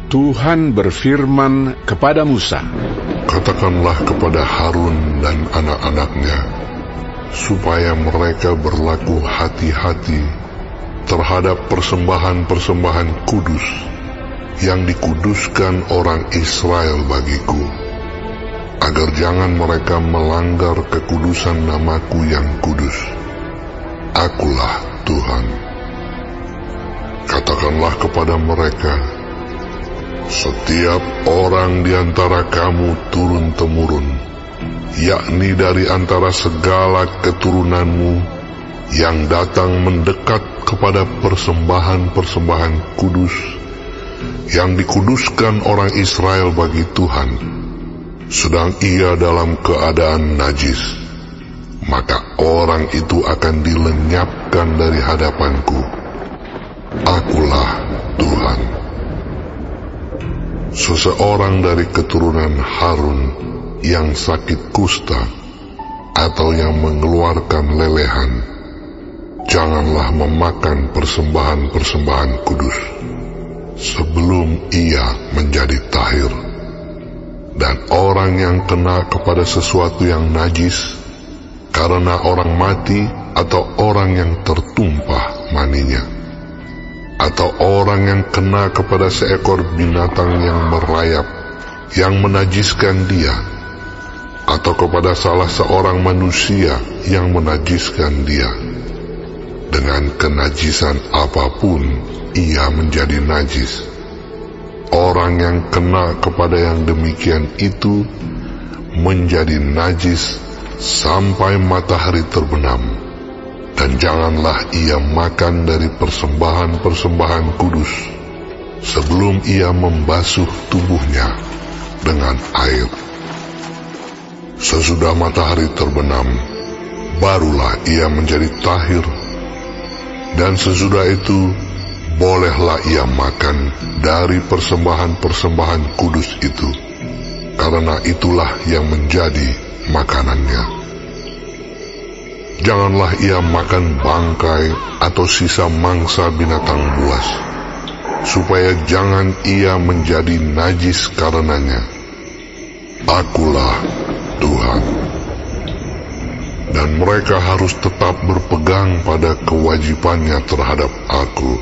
Tuhan berfirman kepada Musa, "Katakanlah kepada Harun dan anak-anaknya, supaya mereka berlaku hati-hati terhadap persembahan-persembahan kudus yang dikuduskan orang Israel bagiku, agar jangan mereka melanggar kekudusan namaku yang kudus. Akulah Tuhan. Katakanlah kepada mereka, setiap orang di antara kamu turun-temurun, yakni dari antara segala keturunanmu yang datang mendekat kepada persembahan-persembahan kudus yang dikuduskan orang Israel bagi Tuhan, sedang ia dalam keadaan najis, maka orang itu akan dilenyapkan dari hadapanku. Akulah Tuhan. Seseorang dari keturunan Harun yang sakit kusta atau yang mengeluarkan lelehan, janganlah memakan persembahan-persembahan kudus sebelum ia menjadi tahir. Dan orang yang kena kepada sesuatu yang najis karena orang mati atau orang yang tertumpah maninya, atau orang yang kena kepada seekor binatang yang merayap yang menajiskan dia, atau kepada salah seorang manusia yang menajiskan dia, dengan kenajisan apapun ia menjadi najis. Orang yang kena kepada yang demikian itu menjadi najis sampai matahari terbenam, dan janganlah ia makan dari persembahan-persembahan kudus sebelum ia membasuh tubuhnya dengan air. Sesudah matahari terbenam, barulah ia menjadi tahir, dan sesudah itu bolehlah ia makan dari persembahan-persembahan kudus itu, karena itulah yang menjadi makanannya. Janganlah ia makan bangkai atau sisa mangsa binatang buas, supaya jangan ia menjadi najis karenanya. Akulah Tuhan. Dan mereka harus tetap berpegang pada kewajibannya terhadap aku,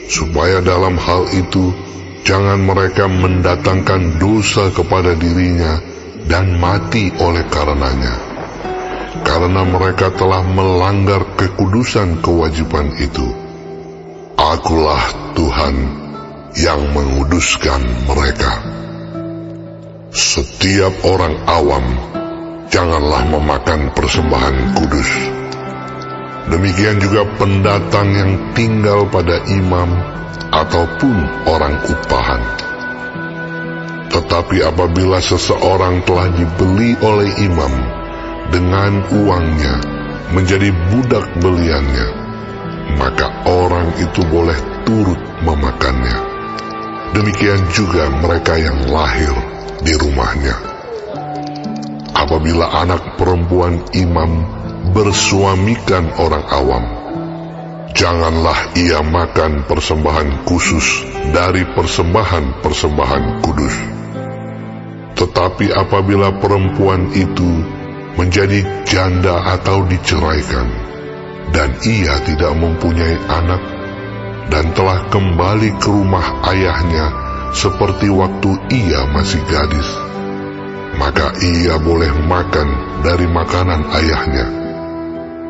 supaya dalam hal itu jangan mereka mendatangkan dosa kepada dirinya dan mati oleh karenanya, karena mereka telah melanggar kekudusan kewajiban itu. Akulah Tuhan yang menguduskan mereka. Setiap orang awam janganlah memakan persembahan kudus. Demikian juga pendatang yang tinggal pada imam ataupun orang upahan. Tetapi apabila seseorang telah dibeli oleh imam dengan uangnya menjadi budak beliannya, maka orang itu boleh turut memakannya. Demikian juga mereka yang lahir di rumahnya. Apabila anak perempuan imam bersuamikan orang awam, janganlah ia makan persembahan khusus dari persembahan-persembahan kudus. Tetapi apabila perempuan itu menjadi janda atau diceraikan, dan ia tidak mempunyai anak, dan telah kembali ke rumah ayahnya seperti waktu ia masih gadis, maka ia boleh makan dari makanan ayahnya.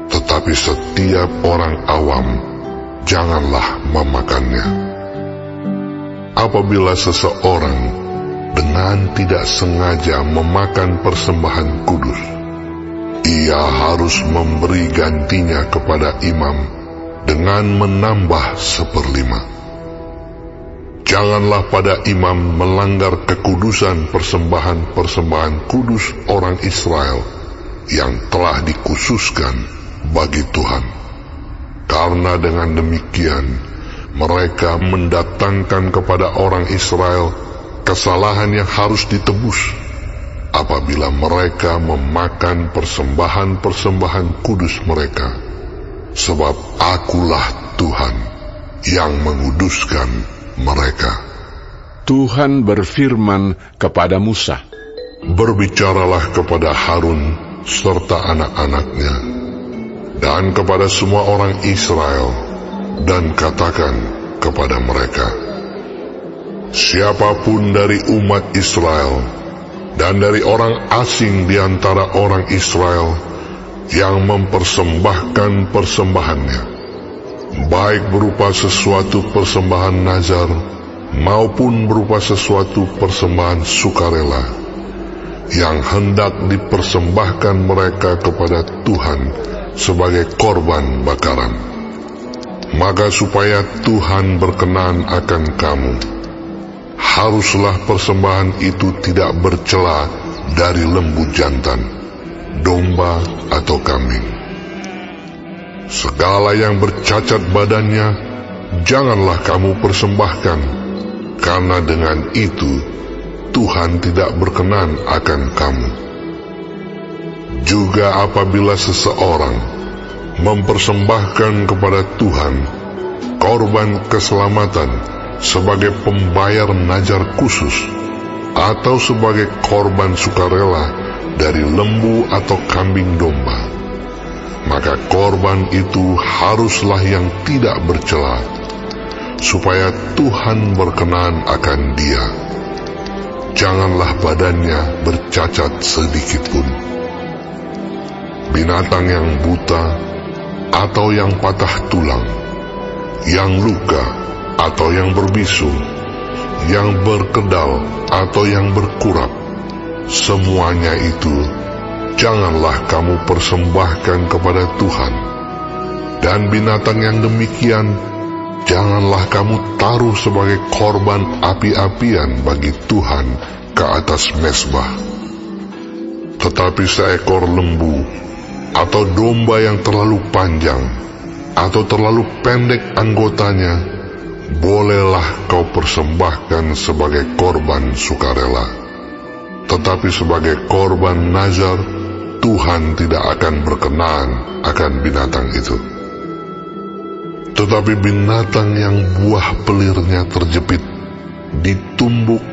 Tetapi setiap orang awam janganlah memakannya. Apabila seseorang dengan tidak sengaja memakan persembahan kudus, ia harus memberi gantinya kepada imam dengan menambah 1/5. Janganlah pada imam melanggar kekudusan persembahan-persembahan kudus orang Israel yang telah dikhususkan bagi Tuhan, karena dengan demikian mereka mendatangkan kepada orang Israel kesalahan yang harus ditebus apabila mereka memakan persembahan-persembahan kudus mereka, sebab akulah Tuhan yang menguduskan mereka. Tuhan berfirman kepada Musa, "Berbicaralah kepada Harun serta anak-anaknya, dan kepada semua orang Israel, dan katakan kepada mereka, siapapun dari umat Israel dan dari orang asing di antara orang Israel yang mempersembahkan persembahannya, baik berupa sesuatu persembahan nazar maupun berupa sesuatu persembahan sukarela, yang hendak dipersembahkan mereka kepada Tuhan sebagai korban bakaran, maka supaya Tuhan berkenan akan kamu, haruslah persembahan itu tidak bercela dari lembu jantan, domba atau kambing. Segala yang bercacat badannya janganlah kamu persembahkan, karena dengan itu Tuhan tidak berkenan akan kamu. Juga apabila seseorang mempersembahkan kepada Tuhan korban keselamatan sebagai pembayar najar khusus, atau sebagai korban sukarela dari lembu atau kambing domba, maka korban itu haruslah yang tidak bercela, supaya Tuhan berkenan akan dia. Janganlah badannya bercacat sedikitpun. Binatang yang buta, atau yang patah tulang, yang luka, atau yang berbisu, yang berkedal, atau yang berkurap, semuanya itu janganlah kamu persembahkan kepada Tuhan. Dan binatang yang demikian janganlah kamu taruh sebagai korban api-apian bagi Tuhan ke atas mezbah. Tetapi seekor lembu atau domba yang terlalu panjang atau terlalu pendek anggotanya, bolehlah kau persembahkan sebagai korban sukarela. Tetapi sebagai korban nazar, Tuhan tidak akan berkenan akan binatang itu. Tetapi binatang yang buah pelirnya terjepit, ditumbuk,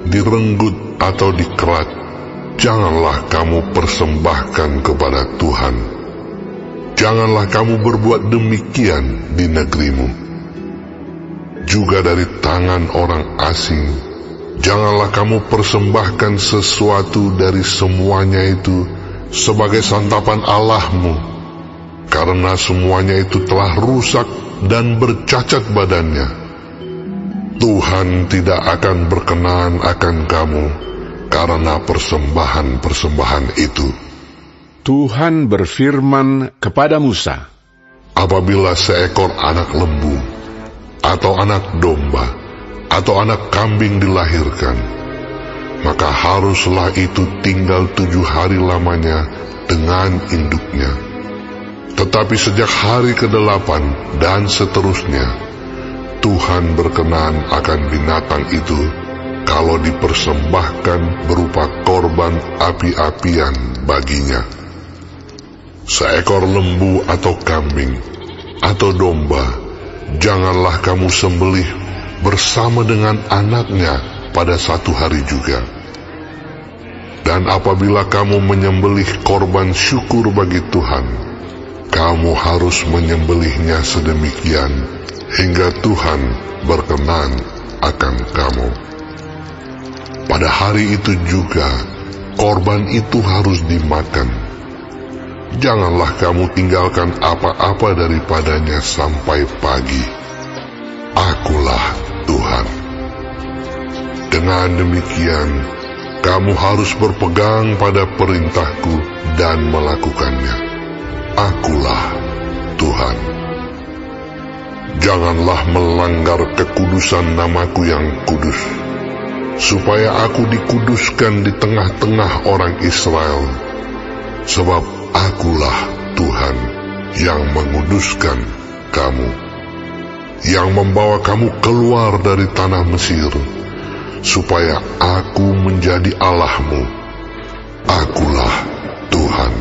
direnggut atau dikerat, janganlah kamu persembahkan kepada Tuhan. Janganlah kamu berbuat demikian di negerimu. Juga dari tangan orang asing, janganlah kamu persembahkan sesuatu dari semuanya itu sebagai santapan Allahmu, karena semuanya itu telah rusak dan bercacat badannya. Tuhan tidak akan berkenan akan kamu karena persembahan-persembahan itu. Tuhan berfirman kepada Musa, apabila seekor anak lembu, atau anak domba, atau anak kambing dilahirkan, maka haruslah itu tinggal 7 hari lamanya dengan induknya. Tetapi sejak hari ke-8 dan seterusnya, Tuhan berkenan akan binatang itu kalau dipersembahkan berupa korban api-apian baginya. Seekor lembu atau kambing atau domba janganlah kamu sembelih bersama dengan anaknya pada 1 hari juga. Dan apabila kamu menyembelih korban syukur bagi Tuhan, kamu harus menyembelihnya sedemikian hingga Tuhan berkenan akan kamu. Pada hari itu juga korban itu harus dimakan. Janganlah kamu tinggalkan apa-apa daripadanya sampai pagi. Akulah Tuhan. Dengan demikian, kamu harus berpegang pada perintahku dan melakukannya. Akulah Tuhan. Janganlah melanggar kekudusan namaku yang kudus, supaya aku dikuduskan di tengah-tengah orang Israel, sebab akulah Tuhan yang menguduskan kamu, yang membawa kamu keluar dari tanah Mesir, supaya aku menjadi Allahmu. Akulah Tuhan.